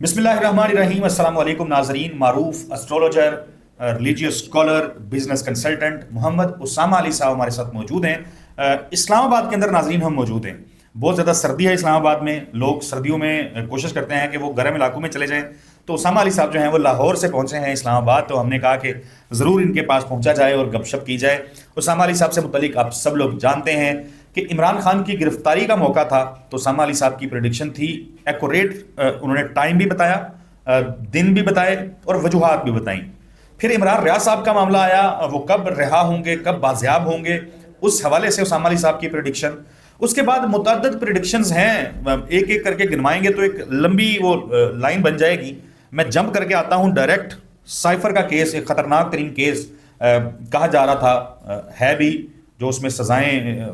بسم اللہ الرحمن الرحیم. السلام علیکم ناظرین. معروف اسٹرولوجر، ریلیجیس اسکالر، بزنس کنسلٹنٹ محمد اسامہ علی صاحب ہمارے ساتھ موجود ہیں. اسلام آباد کے اندر ناظرین ہم موجود ہیں. بہت زیادہ سردی ہے اسلام آباد میں. لوگ سردیوں میں کوشش کرتے ہیں کہ وہ گرم علاقوں میں چلے جائیں. تو اسامہ علی صاحب جو ہیں وہ لاہور سے پہنچے ہیں اسلام آباد. تو ہم نے کہا کہ ضرور ان کے پاس پہنچا جائے اور گپ شپ کی جائے. اسامہ علی صاحب سے متعلق آپ سب لوگ جانتے ہیں کہ عمران خان کی گرفتاری کا موقع تھا. تو اسامہ علی صاحب کی پریڈکشن تھی ایکوریٹ. انہوں نے ٹائم بھی بتایا، دن بھی بتائے اور وجوہات بھی بتائیں. پھر عمران ریاض صاحب کا معاملہ آیا، وہ کب رہا ہوں گے، کب بازیاب ہوں گے، اس حوالے سے اسامہ علی صاحب کی پریڈکشن. اس کے بعد متعدد پریڈکشنز ہیں، ایک ایک کر کے گنوائیں گے تو ایک لمبی وہ لائن بن جائے گی. میں جمپ کر کے آتا ہوں ڈائریکٹ. سائفر کا کیس ایک خطرناک ترین کیس کہا جا رہا تھا ہے بھی، جو اس میں سزائیں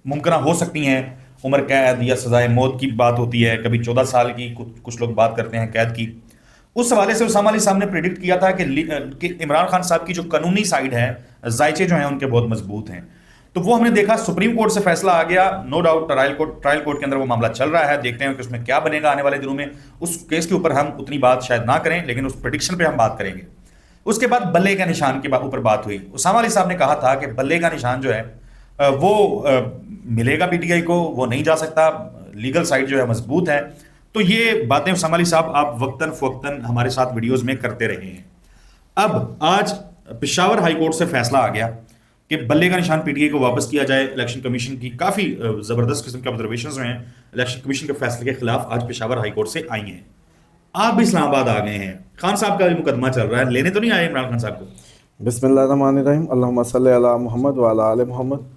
ممکنہ ہو سکتی ہیں، عمر قید یا سزائے موت کی بات ہوتی ہے، کبھی 14 سال کی، کچھ لوگ بات کرتے ہیں قید کی. اس حوالے سے اسامہ علی صاحب نے پریڈکٹ کیا تھا کہ عمران خان صاحب کی جو قانونی سائیڈ ہے، ذائچے جو ہیں ان کے بہت مضبوط ہیں. تو وہ ہم نے دیکھا، سپریم کورٹ سے فیصلہ آ گیا. نو ڈاؤٹ ٹرائل کورٹ کے اندر وہ معاملہ چل رہا ہے. دیکھتے ہیں کہ اس میں کیا بنے گا آنے والے دنوں میں. اس کیس کے اوپر ہم اتنی بات شاید نہ کریں، لیکن اس پریڈکشن پہ ہم بات کریں گے. اس کے بعد بلے کا نشان کے اوپر بات ہوئی. اسامہ علی صاحب نے کہا تھا کہ بلے کا نشان جو ہے وہ ملے گا پی ٹی آئی کو، وہ نہیں جا سکتا، لیگل سائیڈ جو ہے مضبوط ہے. تو یہ باتیں اسامہ علی صاحب آپ وقتاً فوقتاً ہمارے ساتھ ویڈیوز میں کرتے رہے ہیں. اب آج پشاور ہائی کورٹ سے فیصلہ آ گیا کہ بلے کا نشان پی ٹی آئی کو واپس کیا جائے. الیکشن کمیشن کی کافی زبردست قسم کے آبزرویشنز ہیں الیکشن کمیشن کے فیصلے کے خلاف، آج پشاور ہائی کورٹ سے آئی ہیں. آپ بھی اسلام آباد آ گئے ہیں. خان صاحب کا بھی مقدمہ چل رہا ہے، لینے تو نہیں آئے عمران خان صاحب کو؟ بسم اللہ الرحمن الرحیم. اللہم صلی علی محمد وعلی آل محمد.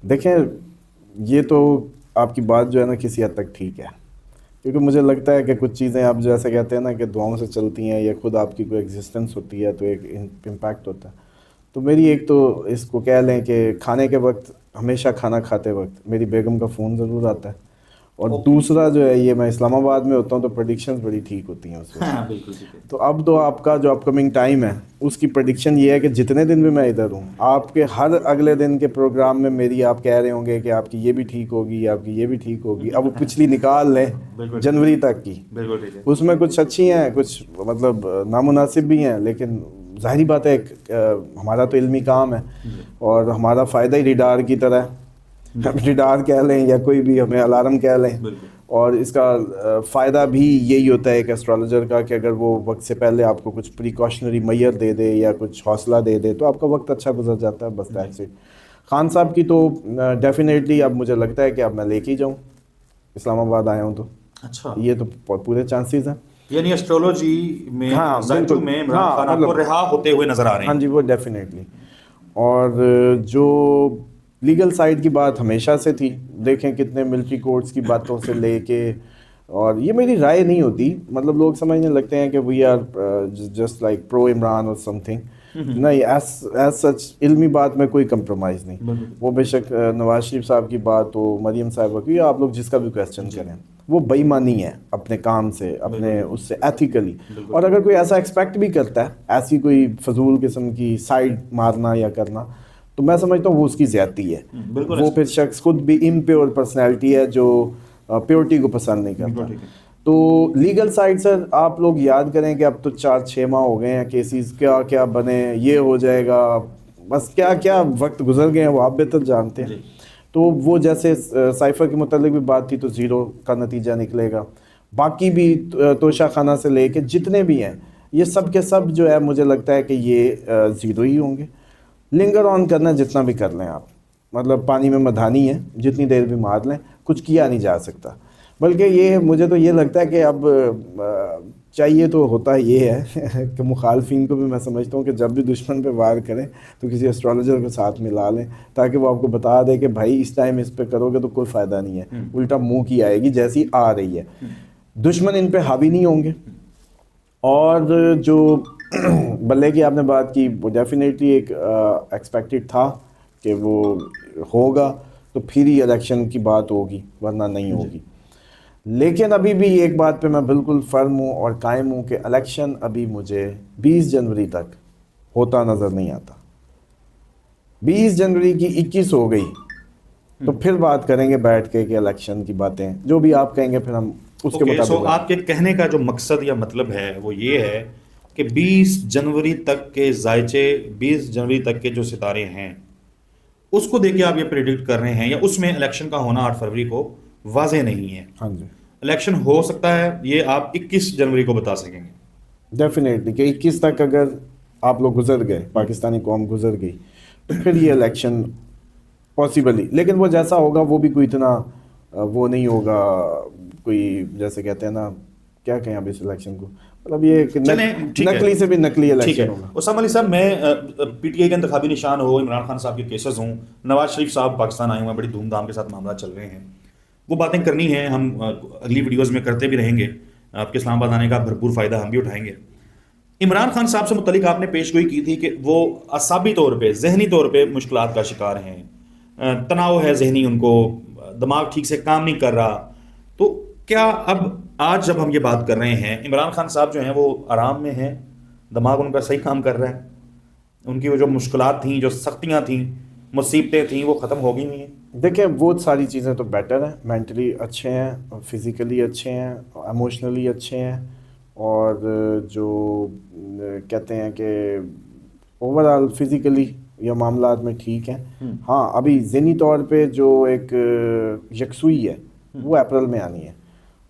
دیکھیں، یہ تو آپ کی بات جو ہے نا کسی حد تک ٹھیک ہے، کیونکہ مجھے لگتا ہے کہ کچھ چیزیں آپ جیسے کہتے ہیں نا کہ دعاؤں سے چلتی ہیں یا خود آپ کی کوئی ایگزسٹنس ہوتی ہے تو ایک امپیکٹ ہوتا ہے. تو میری ایک تو اس کو کہہ لیں کہ کھانے کے وقت، ہمیشہ کھانا کھاتے وقت میری بیگم کا فون ضرور آتا ہے. اور دوسرا جو ہے، یہ میں اسلام آباد میں ہوتا ہوں تو پریڈکشنز بڑی ٹھیک ہوتی ہیں اس وقت. تو اب تو آپ کا جو اپ کمنگ ٹائم ہے اس کی پریڈکشن یہ ہے کہ جتنے دن بھی میں ادھر ہوں، آپ کے ہر اگلے دن کے پروگرام میں میری آپ کہہ رہے ہوں گے کہ آپ کی یہ بھی ٹھیک ہوگی، آپ کی یہ بھی ٹھیک ہوگی. اب وہ پچھلی نکال لیں جنوری تک کی، اس میں کچھ اچھی ہیں، کچھ مطلب نامناسب بھی ہیں. لیکن ظاہری بات ہے ہمارا تو علمی کام ہے اور ہمارا فائدہ ہی ریڈار کی طرح ہے. ریڈار کہہ لیں یا کوئی بھی ہمیں الارم کہہ لیں، اور اس کا فائدہ بھی یہی ہوتا ہے ایک ایسٹرالوجر کا کہ اگر وہ وقت سے پہلے آپ کو کچھ پریکاشنری میئر دے دے یا کچھ حوصلہ دے دے تو آپ کا وقت اچھا گزر جاتا ہے. بس دیٹس اٹ. خان صاحب کی تو ڈیفینیٹلی اب مجھے لگتا ہے کہ اب میں لے کے ہی جاؤں. اسلام آباد آیا ہوں تو اچھا، یہ تو پورے چانسز ہیں. یعنی اسٹرولوجی میں ذائچوں میں عمران خان آپ کو رہا ہوتے ہوئے نظر آ رہے ہیں. ہاں جی، وہ ڈیفینیٹلی. اور جو لیگل سائڈ کی بات ہمیشہ سے تھی، دیکھیں کتنے ملٹری کورٹس کی باتوں سے لے کے، اور یہ میری رائے نہیں ہوتی، مطلب لوگ سمجھنے لگتے ہیں کہ وی آر جسٹ لائک پرو عمران اور سم تھنگ. نہیں، ایز سچ علمی بات میں کوئی کمپرومائز نہیں. وہ بے شک نواز شریف صاحب کی بات ہو، مریم صاحبہ کی، آپ لوگ جس کا بھی کویسچن کریں، وہ بے ایمانی ہے اپنے کام سے، اپنے اس سے ایتھیکلی. اور اگر کوئی ایسا ایکسپیکٹ بھی کرتا ہے ایسی کوئی فضول قسم کی سائڈ مارنا یا کرنا، تو میں سمجھتا ہوں وہ اس کی زیادتی ہے. وہ پھر شخص خود بھی امپیور پرسنالٹی ہے جو پیورٹی کو پسند نہیں کرتا. تو لیگل سائڈ سر آپ لوگ یاد کریں کہ اب تو 4-6 ماہ ہو گئے ہیں، کیسز کیا کیا بنے، یہ ہو جائے گا، بس کیا کیا وقت گزر گئے ہیں وہ آپ بہتر جانتے ہیں. تو وہ جیسے سائفر کے متعلق بھی بات تھی تو 0 کا نتیجہ نکلے گا. باقی بھی توشہ خانہ سے لے کے جتنے بھی ہیں، یہ سب کے سب جو ہے مجھے لگتا ہے کہ یہ 0 ہی ہوں گے. لنگر آن کرنا جتنا بھی کر لیں آپ، مطلب پانی میں مدھانی ہے، جتنی دیر بھی مار لیں کچھ کیا نہیں جا سکتا. بلکہ یہ مجھے تو یہ لگتا ہے کہ اب چاہیے تو ہوتا یہ ہے کہ مخالفین کو بھی میں سمجھتا ہوں کہ جب بھی دشمن پہ وار کریں تو کسی ایسٹرولوجر کو ساتھ ملا لیں، تاکہ وہ آپ کو بتا دے کہ بھائی اس ٹائم اس پہ کرو گے تو کوئی فائدہ نہیں ہے، الٹا منہ کی آئے گی جیسی آ رہی ہے. دشمن ان پہ حاوی نہیں ہوں گے. اور جو بلے کی آپ نے بات کی، وہ ڈیفینیٹلی ایک ایکسپیکٹڈ تھا کہ وہ ہوگا، تو پھر ہی الیکشن کی بات ہوگی، ورنہ نہیں ہوگی. لیکن ابھی بھی ایک بات پہ میں بالکل فرم ہوں اور قائم ہوں کہ الیکشن ابھی مجھے 20 جنوری تک ہوتا نظر نہیں آتا. 20 جنوری کی 21 ہو گئی تو پھر بات کریں گے بیٹھ کے کہ الیکشن کی باتیں جو بھی آپ کہیں گے پھر ہم اس کے اوکے، سو مطابق آپ کے کہنے کا جو مقصد یا مطلب ہے وہ یہ ہے کہ 20 جنوری تک کے ذائچے، 20 جنوری تک کے جو ستارے ہیں اس کو دیکھ کے آپ یہ پریڈکٹ کر رہے ہیں، یا اس میں الیکشن کا ہونا 8 فروری کو واضح نہیں ہے؟ ہاں جی الیکشن ہو سکتا ہے، یہ آپ 21 جنوری کو بتا سکیں گے؟ ڈیفینیٹلی کہ 21 تک اگر آپ لوگ گزر گئے، پاکستانی قوم گزر گئی، تو پھر یہ الیکشن پاسبلی، لیکن وہ جیسا ہوگا وہ بھی کوئی اتنا وہ نہیں ہوگا، کوئی جیسے کہتے ہیں نا، کیا کہیں اب اس الیکشن کو، مطلب یہ کہ چلیں ٹھیک ہے، نقلی سے بھی نقلی ٹھیک ہے الیکشن ہوگا. اسامہ علی صاحب، میں پی ٹی آئی کے انتخابی نشان ہو، عمران خان صاحب کے کیسز ہوں، نواز شریف صاحب پاکستان آئے ہوئے ہیں، بڑی دھوم دھام کے ساتھ معاملات چل رہے ہیں، وہ باتیں کرنی ہیں، ہم اگلی ویڈیوز میں کرتے بھی رہیں گے، آپ کے اسلام آباد آنے کا بھرپور فائدہ ہم بھی اٹھائیں گے. عمران خان صاحب سے متعلق آپ نے پیش گوئی کی تھی کہ وہ اعصابی طور پہ، ذہنی طور پہ مشکلات کا شکار ہیں، تناؤ ہے ذہنی، ان کو دماغ ٹھیک سے کام نہیں کر رہا. تو کیا اب آج جب ہم یہ بات کر رہے ہیں، عمران خان صاحب جو ہیں وہ آرام میں ہیں، دماغ ان کا صحیح کام کر رہا ہے، ان کی وہ جو مشکلات تھیں، جو سختیاں تھیں، مصیبتیں تھیں، وہ ختم ہو گئی ہوئی ہیں؟ دیکھیں وہ ساری چیزیں تو بیٹر ہیں، مینٹلی اچھے ہیں، فزیکلی اچھے ہیں، ایموشنلی اچھے ہیں، اور جو کہتے ہیں کہ اوور آل فزیکلی یا معاملات میں ٹھیک ہیں. ہاں ابھی ذہنی طور پہ جو ایک یکسوئی ہے وہ اپریل میں آنی ہے،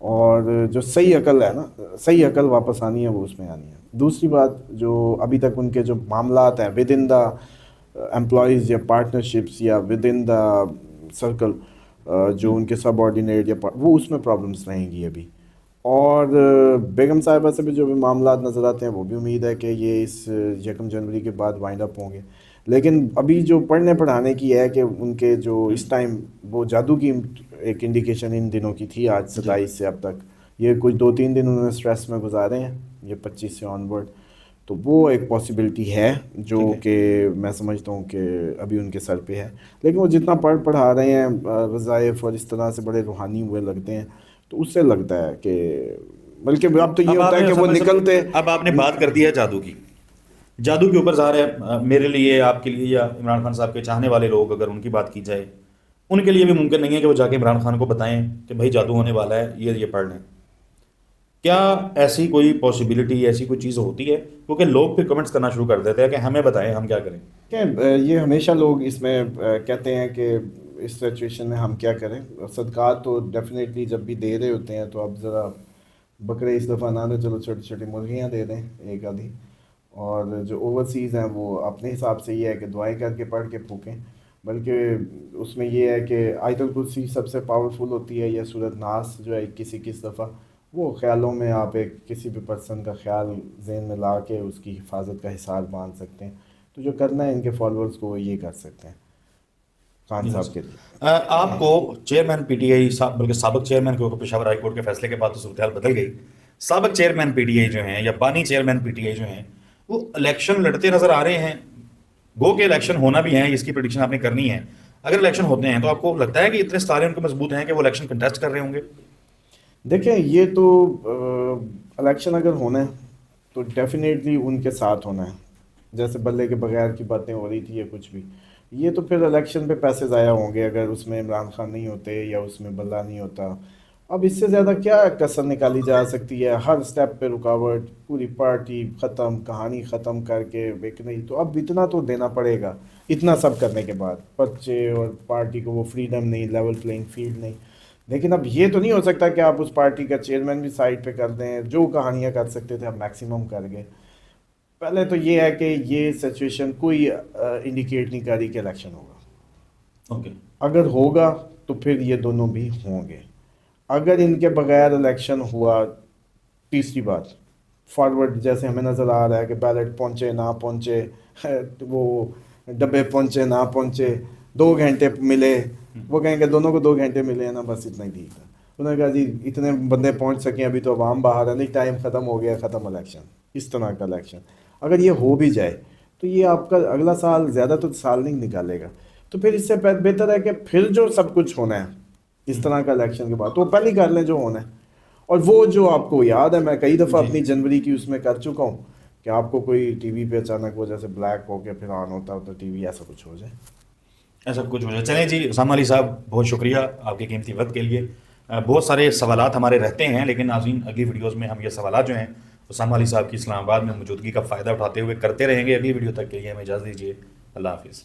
اور جو صحیح عقل ہے نا، صحیح عقل واپس آنی ہے، وہ اس میں آنی ہے. دوسری بات، جو ابھی تک ان کے جو معاملات ہیں ود ان دا امپلائیز یا پارٹنرشپس یا ود ان دا سرکل، جو ان کے سب آرڈینیٹ یا وہ اس میں پرابلمس رہیں گی ابھی. اور بیگم صاحبہ سے بھی جو بھی معاملات نظر آتے ہیں، وہ بھی امید ہے کہ یہ اس 1 جنوری کے بعد وائنڈ اپ ہوں گے. لیکن ابھی جو پڑھنے پڑھانے کی ہے کہ ان کے جو اس ٹائم وہ جادو کی ایک انڈیکیشن ان دنوں کی تھی، آج 27 سے اب تک یہ کچھ 2-3 دن انہوں نے اسٹریس میں گزارے ہیں، یہ 25 سے آن ورڈ، تو وہ ایک پاسبلٹی ہے جو کہ میں سمجھتا ہوں کہ ابھی ان کے سر پہ ہے. لیکن وہ جتنا پڑھا رہے ہیں وظائف اور اس طرح سے بڑے روحانی ہوئے لگتے ہیں، تو اس سے لگتا ہے کہ بلکہ اب تو یہ ہوتا ہے کہ وہ نکلتے. اب آپ نے بات کر دی ہے جادو کی، جادو کے اوپر ظاہر ہے میرے لیے، آپ کے لیے، یا عمران خان صاحب کے چاہنے والے لوگ، اگر ان کی بات کی جائے، ان کے لیے بھی ممکن نہیں ہے کہ وہ جا کے عمران خان کو بتائیں کہ بھائی جادو ہونے والا ہے، یہ پڑھ لیں. کیا ایسی کوئی پاسبلٹی، ایسی کوئی چیز ہوتی ہے؟ کیونکہ لوگ پھر کمنٹس کرنا شروع کر دیتے ہیں کہ ہمیں بتائیں ہم کیا کریں. کہ یہ ہمیشہ لوگ اس میں کہتے ہیں کہ اس سچویشن میں ہم کیا کریں. صدقات تو ڈیفینیٹلی جب بھی دے رہے ہوتے ہیں تو اب ذرا بکرے اس دفعہ نہ دیں، چلو چھوٹی چھوٹی مرغیاں دے دیں ایک آدھی. اور جو اوورسیز ہیں وہ اپنے حساب سے یہ ہے کہ دعائیں کر کے پڑھ کے پھونکیں. بلکہ اس میں یہ ہے کہ آیت الکرسی سب سے پاورفل ہوتی ہے، یا سورۃ ناس جو ہے 21 دفعہ، وہ خیالوں میں آپ ایک کسی بھی پرسن کا خیال ذہن میں لا کے اس کی حفاظت کا حصار باندھ سکتے ہیں. تو جو کرنا ہے ان کے فالوورز کو وہ یہ کر سکتے ہیں خان صاحب کے لیے. آپ کو چیئرمین پی ٹی آئی، بلکہ سابق چیئرمین، کیونکہ پشاور ہائی کورٹ کے فیصلے کے بعد تو صورتحال بدل گئی، سابق چیئرمین پی ٹی آئی جو ہیں، یا بانی چیئرمین پی ٹی آئی جو ہیں، وہ الیکشن لڑتے نظر آ رہے ہیں. گو کہ الیکشن ہونا بھی ہے، اس کی پریڈکشن آپ نے کرنی ہے. اگر الیکشن ہوتے ہیں تو آپ کو لگتا ہے کہ اتنے ستارے ان کو مضبوط ہیں کہ وہ الیکشن کنٹیسٹ کر رہے ہوں گے؟ دیکھیں یہ تو الیکشن اگر ہونا ہے تو ڈیفینیٹلی ان کے ساتھ ہونا ہے. جیسے بلے کے بغیر کی باتیں ہو رہی تھی یا کچھ بھی، یہ تو پھر الیکشن پہ پیسے ضائع ہوں گے اگر اس میں عمران خان نہیں ہوتے یا اس میں بلہ نہیں ہوتا. اب اس سے زیادہ کیا کسر نکالی جا سکتی ہے؟ ہر سٹیپ پہ رکاوٹ، پوری پارٹی ختم، کہانی ختم کر کے ایک نہیں. تو اب اتنا تو دینا پڑے گا، اتنا سب کرنے کے بعد پرچے اور پارٹی کو وہ فریڈم نہیں، لیول پلینگ فیلڈ نہیں. لیکن اب یہ تو نہیں ہو سکتا کہ آپ اس پارٹی کا چیئرمین بھی سائڈ پہ کر دیں. جو کہانیاں کر سکتے تھے اب میکسیمم کر گئے. پہلے تو یہ ہے کہ یہ سچویشن کوئی انڈیکیٹ نہیں کر رہی کہ الیکشن ہوگا. اوکے، اگر ہوگا تو پھر یہ دونوں بھی ہوں گے. اگر ان کے بغیر الیکشن ہوا، تیسری بات فارورڈ جیسے ہمیں نظر آ رہا ہے کہ بیلٹ پہنچے نہ پہنچے، وہ ڈبے پہنچے نہ پہنچے، 2 گھنٹے ملے، وہ کہیں کہ دونوں کو 2 گھنٹے ملے ہیں نا، بس اتنا ہی ٹھیک تھا. انہوں نے کہا جی اتنے بندے پہنچ سکیں، ابھی تو عوام باہر ہے، نہیں ٹائم ختم ہو گیا، ختم الیکشن. اس طرح کا الیکشن اگر یہ ہو بھی جائے تو یہ آپ کا اگلا سال، زیادہ تو سال نہیں نکالے گا. تو پھر اس سے بہتر ہے کہ پھر جو سب کچھ ہونا ہے اس طرح کا الیکشن کے بعد تو پہلے کر لیں جو ہونا ہے. اور وہ جو آپ کو یاد ہے، میں کئی دفعہ اپنی جنوری کی اس میں کر چکا ہوں کہ آپ کو کوئی ٹی وی پہ اچانک وہ جیسے بلیک ہو کے پھر آن ہوتا تو ٹی وی ایسا کچھ ہو جائے، ایسا کچھ ہو جائے. چلیں جی اسامہ علی صاحب، بہت شکریہ آپ کے قیمتی وقت کے لیے. بہت سارے سوالات ہمارے رہتے ہیں، لیکن ناظرین اگلی ویڈیوز میں ہم یہ سوالات جو ہیں اسامہ علی صاحب کی اسلام آباد میں موجودگی کا فائدہ اٹھاتے ہوئے کرتے رہیں گے۔ اگلی ویڈیو تک کے لیے ہمیں اجازت دیجیے، اللہ حافظ۔